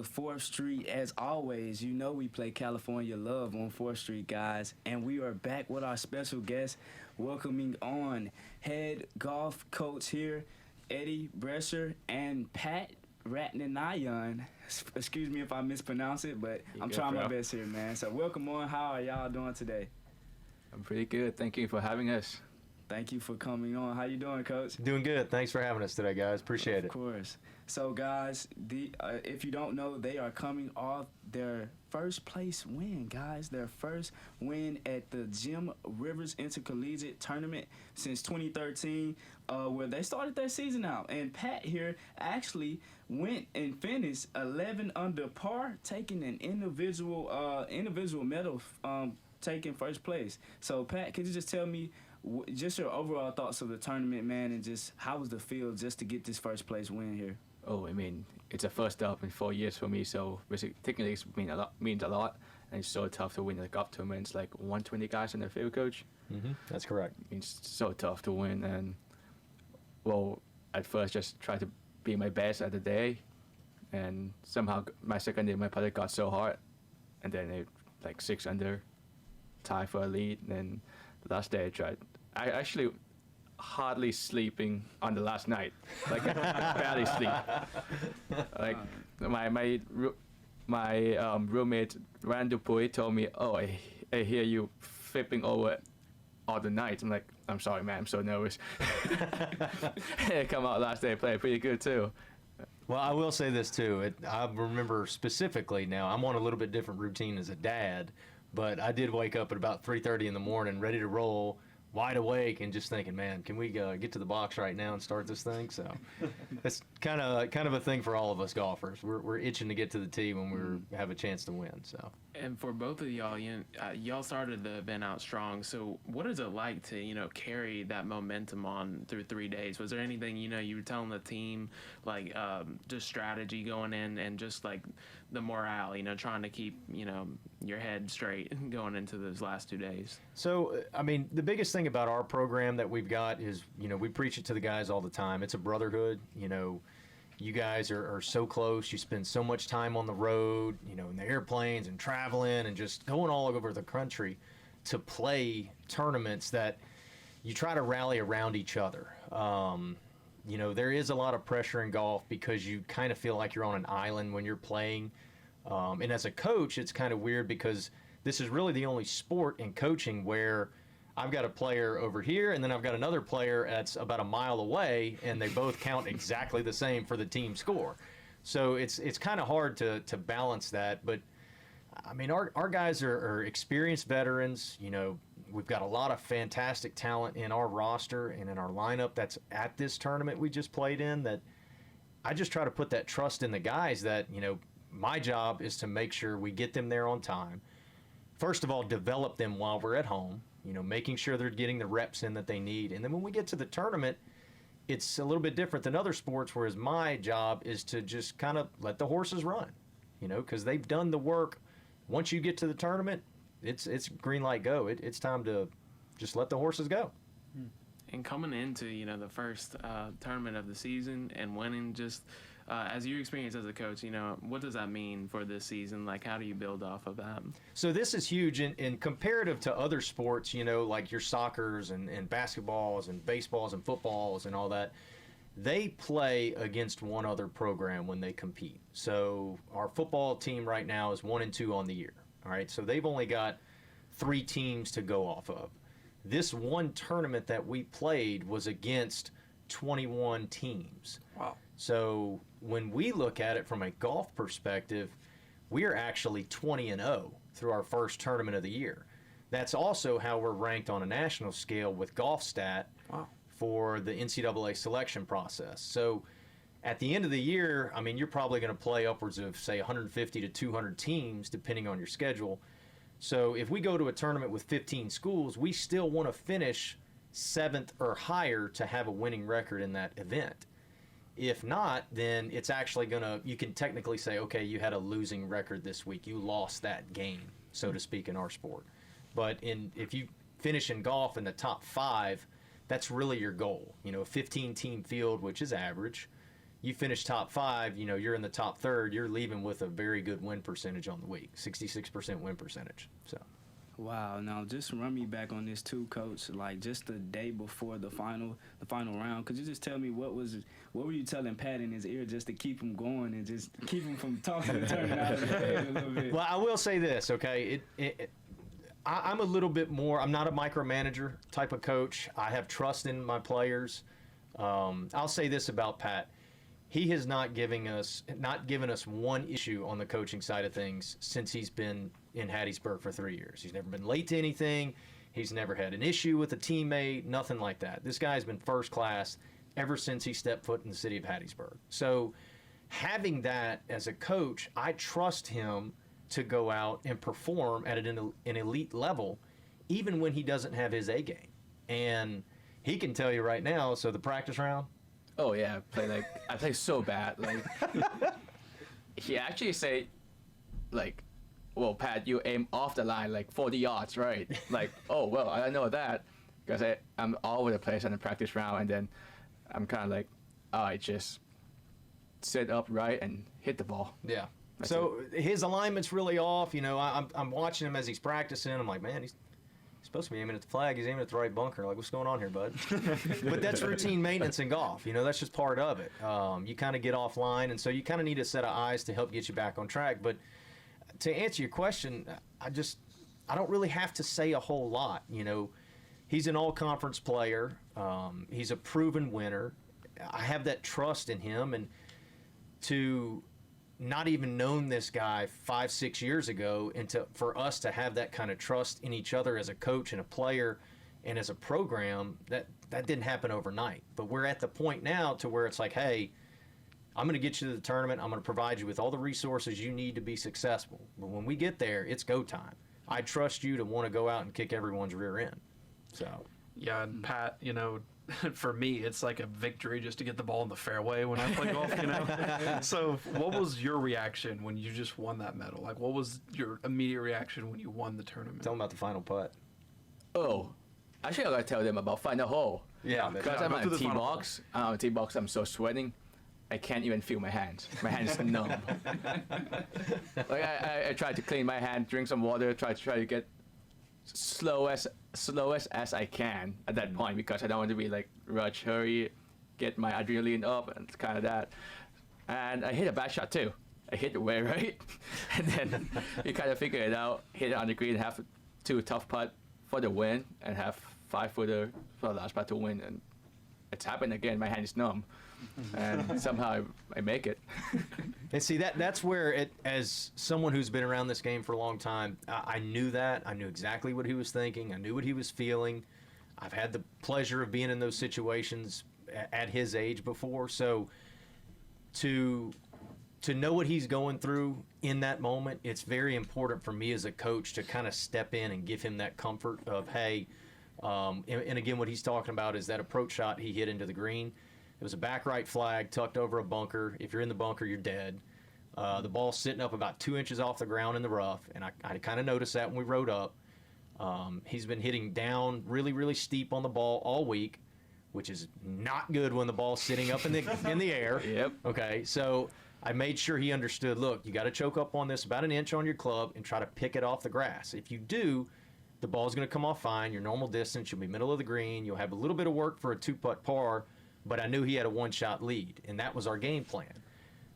4th Street. As always, you know we play California Love on 4th Street, guys. And we are back with our special guest, welcoming on head golf coach here, Eddie Brescher and Pat Rattanayanon. Excuse me if I mispronounce it, but I'm trying my best here, man. So welcome on. How are y'all doing today? I'm pretty good. Thank you for having us. Thank you for coming on. How you doing, Coach? Doing good. Thanks for having us today, guys. Appreciate it. Of course. So, guys, if you don't know, they are coming off their first place win, guys. Their first win at the Jim Rivers Intercollegiate tournament since 2013, where they started their season out. And Pat here actually went and finished 11 under par, taking an individual medal, taking first place. So, Pat, could you just tell me just your overall thoughts of the tournament, man, and just how was the feel just to get this first place win here? Oh, I mean, it's the first stop in 4 years for me, so basically, technically it means a lot, and it's so tough to win the golf tournaments, like 120 guys in the field, coach. That's correct. It's so tough to win, and well, at first just try to be my best at the day, and somehow my second day my putter got so hard, and then it like 6 under, tie for a lead, and then the last day I actually hardly sleeping on the last night, like barely sleep. Like my roommate Randall Pui told me, "Oh, I hear you flipping over all the night." I'm like, "I'm sorry, man. I'm so nervous." And come out last day, play pretty good too. Well, I will say this too. I remember specifically now, I'm on a little bit different routine as a dad, but I did wake up at about 3:30 in the morning, ready to roll, wide awake, and just thinking, man, can we get to the box right now and start this thing? So that's kind of a thing for all of us golfers. We're itching to get to the tee when we have a chance to win. So. And for both of y'all, y'all started the event out strong. So what is it like to carry that momentum on through 3 days? Was there anything you were telling the team, like just strategy going in and just like the morale, trying to keep your head straight going into those last 2 days? So I mean, the biggest thing about our program that we've got is we preach it to the guys all the time. It's a brotherhood. You guys are so close. You spend so much time on the road, in the airplanes and traveling and just going all over the country to play tournaments that you try to rally around each other. There is a lot of pressure in golf because you kind of feel like you're on an island when you're playing. And as a coach, it's kind of weird because this is really the only sport in coaching where I've got a player over here, and then I've got another player that's about a mile away, and they both count exactly the same for the team score. So it's kind of hard to balance that. But, I mean, our guys are experienced veterans. We've got a lot of fantastic talent in our roster and in our lineup that's at this tournament we just played in, that I just try to put that trust in the guys that, my job is to make sure we get them there on time. First of all, develop them while we're at home. Making sure they're getting the reps in that they need. And then when we get to the tournament, it's a little bit different than other sports, whereas my job is to just kind of let the horses run, because they've done the work. Once you get to the tournament, it's green light go. It's time to just let the horses go. And coming into, the first tournament of the season and winning, just as your experience as a coach, what does that mean for this season? Like, how do you build off of that? So this is huge in comparative to other sports, like your soccers and basketballs and baseballs and footballs and all that. They play against one other program when they compete. So our football team right now is 1-2 on the year. All right, so they've only got 3 teams to go off of. This one tournament that we played was against 21 teams. Wow. So when we look at it from a golf perspective, we are actually 20-0 through our first tournament of the year. That's also how we're ranked on a national scale with GolfStat for the NCAA selection process. So at the end of the year, I mean, you're probably going to play upwards of, say, 150 to 200 teams, depending on your schedule. So if we go to a tournament with 15 schools, we still want to finish 7th or higher to have a winning record in that event. If not, then it's actually you can technically say, okay, you had a losing record this week. You lost that game, so to speak, in our sport. But if you finish in golf in the top 5, that's really your goal. A 15-team field, which is average. you finish top 5, you're in the top third, you're leaving with a very good win percentage on the week, 66% win percentage. So. Wow. Now, just run me back on this too, Coach. Like, just the day before the final round, could you just tell me what were you telling Pat in his ear just to keep him going and just keep him from talking and turning out his head a little bit? Well, I will say this, okay? I'm a little bit more. I'm not a micromanager type of coach. I have trust in my players. I'll say this about Pat. He has not given us one issue on the coaching side of things since he's been in Hattiesburg for 3 years. He's never been late to anything. He's never had an issue with a teammate, nothing like that. This guy's been first class ever since he stepped foot in the city of Hattiesburg. So having that as a coach, I trust him to go out and perform at an elite level, even when he doesn't have his A game. And he can tell you right now, so the practice round, Oh yeah, I play so bad. Like he actually say, like, well, Pat, you aim off the line like 40 yards, right? Like, oh well, I know that because I'm all over the place on the practice round, and then I'm kind of like, I just sit upright and hit the ball. Yeah. That's So his alignment's really off. I'm watching him as he's practicing. I'm like, man, he's supposed to be aiming at the flag. He's aiming at the right bunker. Like, what's going on here, bud? But that's routine maintenance in golf. That's just part of it. You kind of get offline, and so you kind of need a set of eyes to help get you back on track. But to answer your question, I don't really have to say a whole lot. He's an all-conference player. He's a proven winner. I have that trust in him, and to not even known this guy 5-6 years ago, and for us to have that kind of trust in each other as a coach and a player and as a program, that didn't happen overnight. But we're at the point now to where it's like, hey, I'm going to get you to the tournament. I'm going to provide you with all the resources you need to be successful. But when we get there, it's go time. I trust you to want to go out and kick everyone's rear end. So. Yeah, and Pat, for me, it's like a victory just to get the ball in the fairway when I play golf, So what was your reaction when you just won that medal? Like, what was your immediate reaction when you won the tournament? Tell them about the final putt. Oh, actually, I gotta tell them about final hole. Yeah, because I'm on tee box. On tee box, I'm so sweating. I can't even feel my hands. My hands are numb. Like I try to clean my hand, drink some water, try to get slowest as I can at that point, because I don't want to be like rush, hurry, get my adrenaline up and kind of that. And I hit a bad shot too. I hit it way right, and then you kind of figure it out. Hit it on the green, have 2 tough putt for the win, and have 5-footer for the last putt to win. And it's happened again. My hand is numb, and somehow I make it. And see, that's where as someone who's been around this game for a long time, I knew that. I knew exactly what he was thinking. I knew what he was feeling. I've had the pleasure of being in those situations at his age before. So to know what he's going through in that moment, it's very important for me as a coach to kind of step in and give him that comfort of, hey, and again, what he's talking about is that approach shot he hit into the green. It was a back right flag tucked over a bunker. If you're in the bunker, you're dead. The ball's sitting up about 2 inches off the ground in the rough, and I kind of noticed that when we rode up. He's been hitting down really, really steep on the ball all week, which is not good when the ball's sitting up in the air. Yep. Okay, so I made sure he understood, look, you got to choke up on this about an inch on your club and try to pick it off the grass. If you do, the ball's going to come off fine, your normal distance, you'll be middle of the green, you'll have a little bit of work for a 2-putt par, but I knew he had a 1-shot lead, and that was our game plan.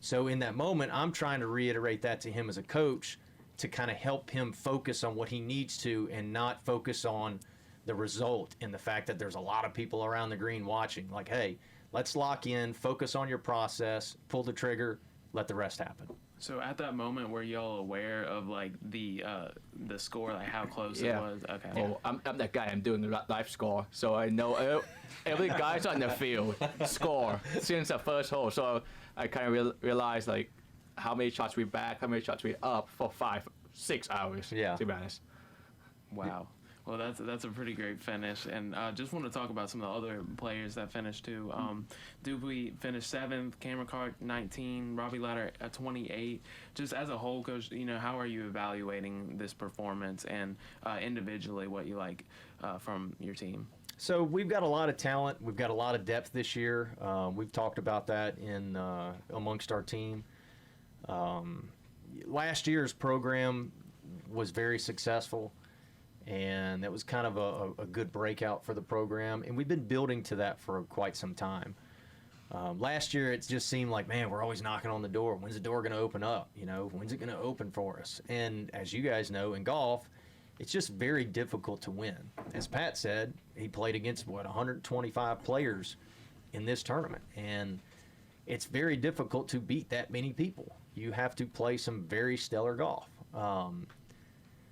So in that moment, I'm trying to reiterate that to him as a coach to kind of help him focus on what he needs to and not focus on the result and the fact that there's a lot of people around the green watching. Like, hey, let's lock in, focus on your process, pull the trigger, let the rest happen. So at that moment, were y'all aware of like the score, like how close it was? Okay. Oh, I'm that guy. I'm doing the live score, so I know every guy's on the field score since the first hole. So I kind of realized like how many shots we back, how many shots we up for 5-6 hours. Yeah. To be honest. Wow. Well, that's a pretty great finish, and just want to talk about some of the other players that finished too. Dupuy finished 7th, Cameron Clark 19, Robbie Ladder at 28. Just as a whole, Coach, how are you evaluating this performance and individually what you like from your team? So we've got a lot of talent. We've got a lot of depth this year. We've talked about that in amongst our team. Last year's program was very successful, and that was kind of a good breakout for the program. And we've been building to that for quite some time. Last year, it just seemed like, man, we're always knocking on the door. When's the door going to open up? When's it going to open for us? And as you guys know, in golf, it's just very difficult to win. As Pat said, he played against, 125 players in this tournament. And it's very difficult to beat that many people. You have to play some very stellar golf.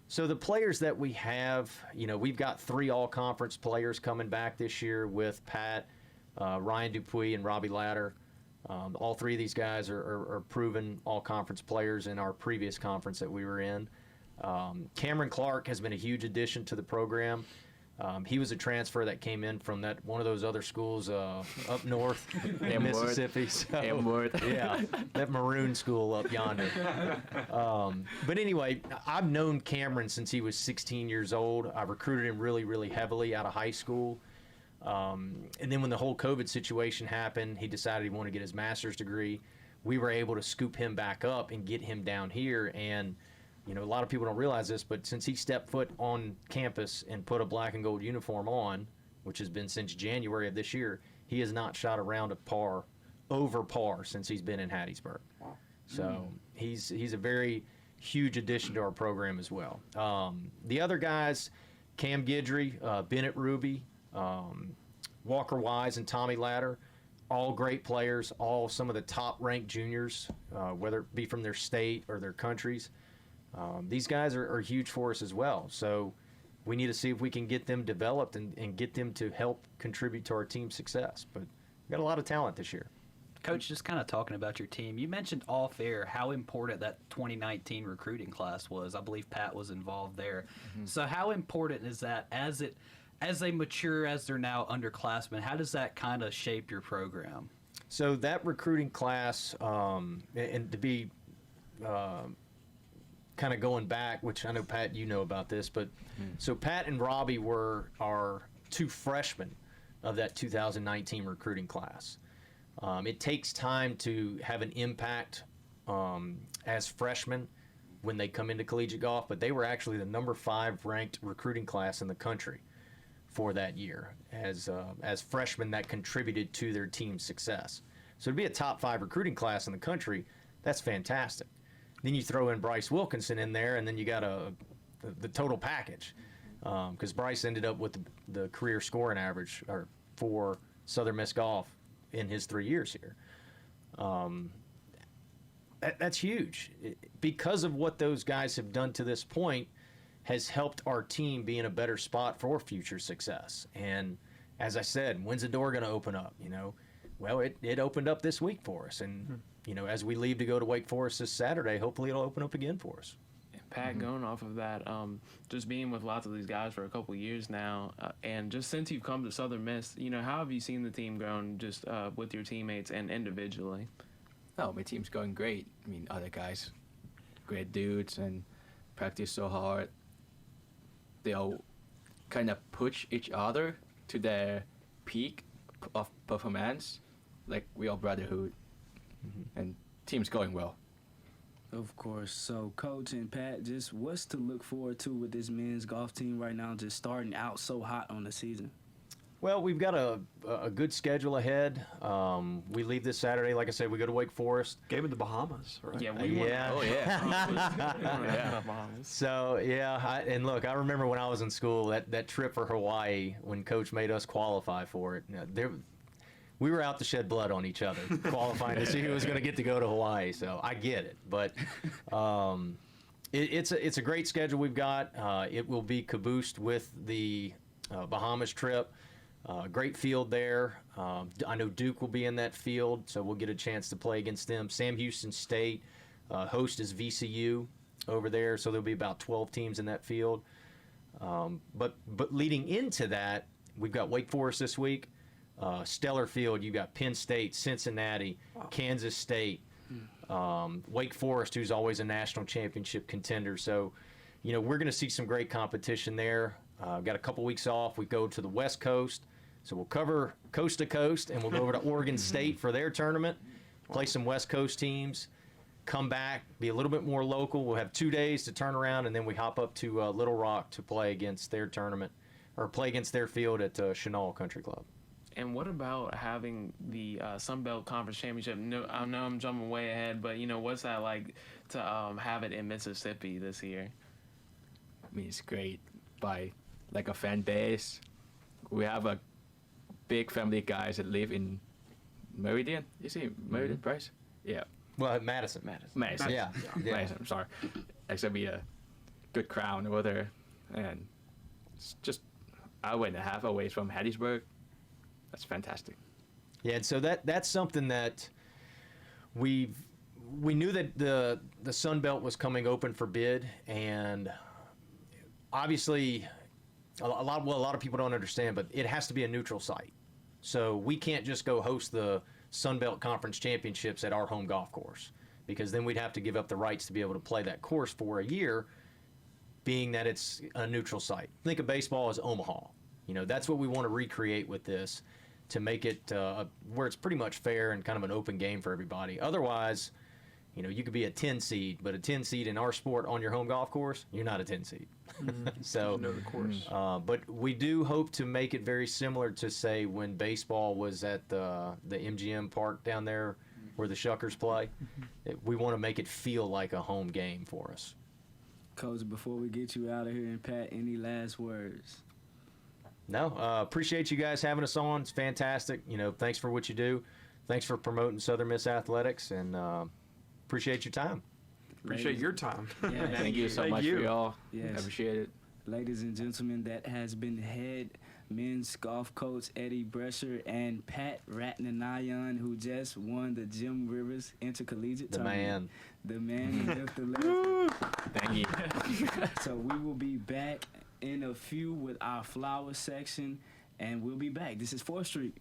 So the players that we have, we've got 3 all-conference players coming back this year with Pat, Ryan Dupuis, and Robbie Latter. All 3 of these guys are proven all-conference players in our previous conference that we were in. Cameron Clark has been a huge addition to the program. He was a transfer that came in from one of those other schools up north in Mississippi. So, yeah, that maroon school up yonder. But anyway, I've known Cameron since he was 16 years old. I recruited him really, really heavily out of high school. And then when the whole COVID situation happened, he decided he wanted to get his master's degree. We were able to scoop him back up and get him down here. And a lot of people don't realize this, but since he stepped foot on campus and put a black and gold uniform on, which has been since January of this year, he has not shot a round of over par since he's been in Hattiesburg. Wow. So he's a very huge addition to our program as well. The other guys, Cam Guidry, Bennett Ruby, Walker Wise, and Tommy Latter, all great players, all some of the top-ranked juniors, whether it be from their state or their countries. These guys are huge for us as well. So we need to see if we can get them developed and get them to help contribute to our team's success. But we've got a lot of talent this year. Coach, just kind of talking about your team, you mentioned off air how important that 2019 recruiting class was. I believe Pat was involved there. Mm-hmm. So how important is that as they mature, as they're now underclassmen? How does that kind of shape your program? So that recruiting class, and to be kind of going back, which I know, Pat, you know about this, but so Pat and Robbie were our 2 freshmen of that 2019 recruiting class. It takes time to have an impact as freshmen when they come into collegiate golf, but they were actually the number 5 ranked recruiting class in the country for that year as freshmen that contributed to their team's success. So to be a top 5 recruiting class in the country, that's fantastic. Then you throw in Bryce Wilkinson in there, and then you got the total package, because Bryce ended up with the career scoring average for Southern Miss Golf in his 3 years here. That's huge. Because of what those guys have done to this point has helped our team be in a better spot for future success. And as I said, when's the door going to open up? Well, it opened up this week for us. And, as we leave to go to Wake Forest this Saturday, hopefully it'll open up again for us. Pat, going off of that, just being with lots of these guys for a couple of years now, and just since you've come to Southern Miss, how have you seen the team grown just with your teammates and individually? Oh, my team's going great. I mean, other guys, great dudes, and practice so hard. They all kind of push each other to their peak of performance. Like, we all brotherhood, and team's going well. Of course. So, Coach and Pat, just what's to look forward to with this men's golf team right now, just starting out so hot on the season? Well, we've got a good schedule ahead. We leave this Saturday. Like I said, we go to Wake Forest. Game in the Bahamas, right? Yeah. Oh, yeah. So, and look, I remember when I was in school, that trip for Hawaii, when Coach made us qualify for it, we were out to shed blood on each other, qualifying to see who was going to get to go to Hawaii. So I get it. But it's a great schedule we've got. It will be caboosed with the Bahamas trip. Great field there. I know Duke will be in that field, so we'll get a chance to play against them. Sam Houston State, host is VCU over there, so there'll be about 12 teams in that field. But leading into that, we've got Wake Forest this week. Stellar field. You got Penn State, Cincinnati, Kansas State, Wake Forest, who's always a national championship contender. So, we're going to see some great competition there. Got a couple weeks off. We go to the West Coast. So we'll cover coast to coast, and we'll go over to Oregon State for their tournament, play some West Coast teams, come back, be a little bit more local. We'll have 2 days to turn around, and then we hop up to Little Rock to play against their tournament, or play against their field at Chenal Country Club. And what about having the Sun Belt Conference Championship? No, I know I'm jumping way ahead, but what's that like to have it in Mississippi this year? I mean, it's great. By like a fan base, we have a big family of guys that live in Meridian. You see Meridian, Bryce? Yeah. Well, Madison. Madison. Yeah. Madison, I'm sorry. It's going to be a good crowd over there. And it's just an hour and a half away from Hattiesburg. That's fantastic. Yeah, and so that's something that we knew that the Sun Belt was coming open for bid, and obviously a lot of people don't understand, but it has to be a neutral site. So we can't just go host the Sun Belt Conference Championships at our home golf course, because then we'd have to give up the rights to be able to play that course for a year, being that it's a neutral site. Think of baseball as Omaha. That's what we want to recreate with this, to make it where it's pretty much fair and kind of an open game for everybody. Otherwise, you could be a 10 seed, but a 10 seed in our sport on your home golf course, you're not a 10 seed. So, know the course. But we do hope to make it very similar to, say, when baseball was at the MGM Park down there where the Shuckers play. We want to make it feel like a home game for us. Coach, before we get you out of here, and Pat, any last words? No, appreciate you guys having us on. It's fantastic. Thanks for what you do. Thanks for promoting Southern Miss Athletics, and appreciate your time. Appreciate your time. Yeah. Thank you so Thank much you. for y'all. Yes. I appreciate it. Ladies and gentlemen, that has been head men's golf coach Eddie Brescher and Pat Rattanayanon, who just won the Jim Rivers Intercollegiate The tournament. man. The man who left the legend. Thank you. So we will be back in a few with our flower section, and we'll be back. This is 4th Street.